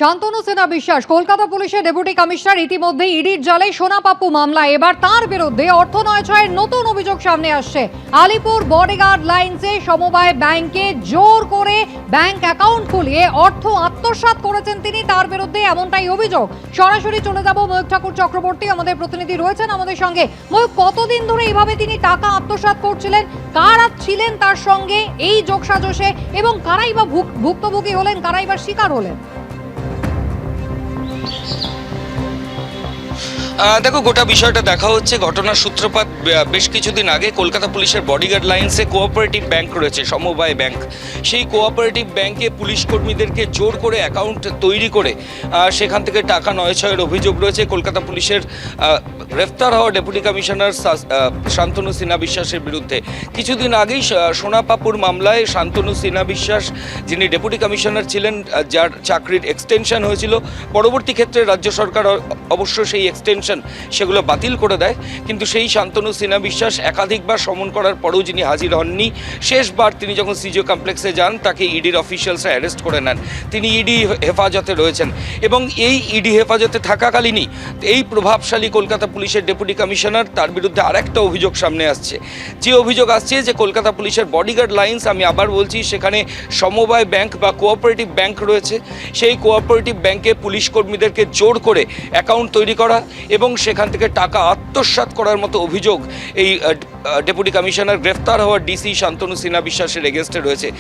শান্তনু সিনহা বিশ্বাস কলকাতা পুলিশের deputy commissioner ইতিমধ্যে ইডির জালে সোনা পাপ্পু মামলা এবার তার বিরুদ্ধে অর্থ নয়ছয়ের নতুন অভিযোগ সামনে আসছে। আলিপুর বডিগার্ড লাইন্সে সমবায় ব্যাংকে জোর করে ব্যাংক অ্যাকাউন্ট খুলিয়ে অর্থ আত্মসাৎ করেছেন তিনি, তার বিরুদ্ধে এমনটাই অভিযোগ। সরাসরি চলে যাব ময়ূক ঠাকুর চক্রবর্তী, আমাদের প্রতিনিধি রয়েছেন আমাদের সঙ্গে। ময়ূক, কতদিন ধরে এইভাবে তিনি টাকা আত্মসাৎ করছিলেন, কারা ছিলেন তার সঙ্গে এই যোগসাজশে, এবং কারাই বা ভুক্তভোগী হলেন, কারাই বা শিকার হলেন? দেখো, গোটা বিষয়টা দেখা হচ্ছে ঘটনার সূত্রপাত বেশ কিছুদিন আগে কলকাতা পুলিশের বডিগার্ড লাইন্সে কোঅপারেটিভ ব্যাংক রয়েছে, সমবায় ব্যাংক। সেই কোঅপারেটিভ ব্যাংকে পুলিশ কর্মীদেরকে জোর করে অ্যাকাউন্ট তৈরি করে সেখান থেকে টাকা নয়ছয়ের অভিযোগ রয়েছে কলকাতা পুলিশের গ্রেফতার হওয়া ডেপুটি কমিশনার শান্তনু সিনহা বিশ্বাসের বিরুদ্ধে। কিছুদিন আগেই সোনা পাপ্পুর মামলায় শান্তনু সিনহা বিশ্বাস, যিনি ডেপুটি কমিশনার ছিলেন, যার চাকরির এক্সটেনশন হয়েছিল, পরবর্তী ক্ষেত্রে রাজ্য সরকার অবশ্য সেই এক্সটেনশন সেগুলো বাতিল করে দেয়। কিন্তু সেই শান্তনু সিনহা বিশ্বাস একাধিকবার সমন করার পরেও যিনি হাজির হননি, শেষবার তিনি যখন সিজিও কমপ্লেক্সে যান তাকে ইডির অফিসিয়ালসরা অ্যারেস্ট করে নেন। তিনি ইডি হেফাজতে রয়েছেন এবং এই ইডি হেফাজতে থাকাকালীনই এই প্রভাবশালী কলকাতা পুলিশের ডেপুটি কমিশনার, তার বিরুদ্ধে আরেকটা অভিযোগ সামনে আসছে। যে অভিযোগ আসছে যে কলকাতা পুলিশের বডিগার্ড লাইন্স, আমি আবার বলছি, সেখানে সমবায় ব্যাংক বা কোঅপারেটিভ ব্যাংক রয়েছে। সেই কোঅপারেটিভ ব্যাংকে পুলিশ কর্মীদেরকে জোর করে অ্যাকাউন্ট তৈরি করা এবং সেখান থেকে টাকা আত্মসাৎ করার মতো অভিযোগ এই ডেপুটি কমিশনার গ্রেফতার হওয়া ডিসি শান্তনু সিনহা বিশ্বাসের এগেনস্টে রয়েছে।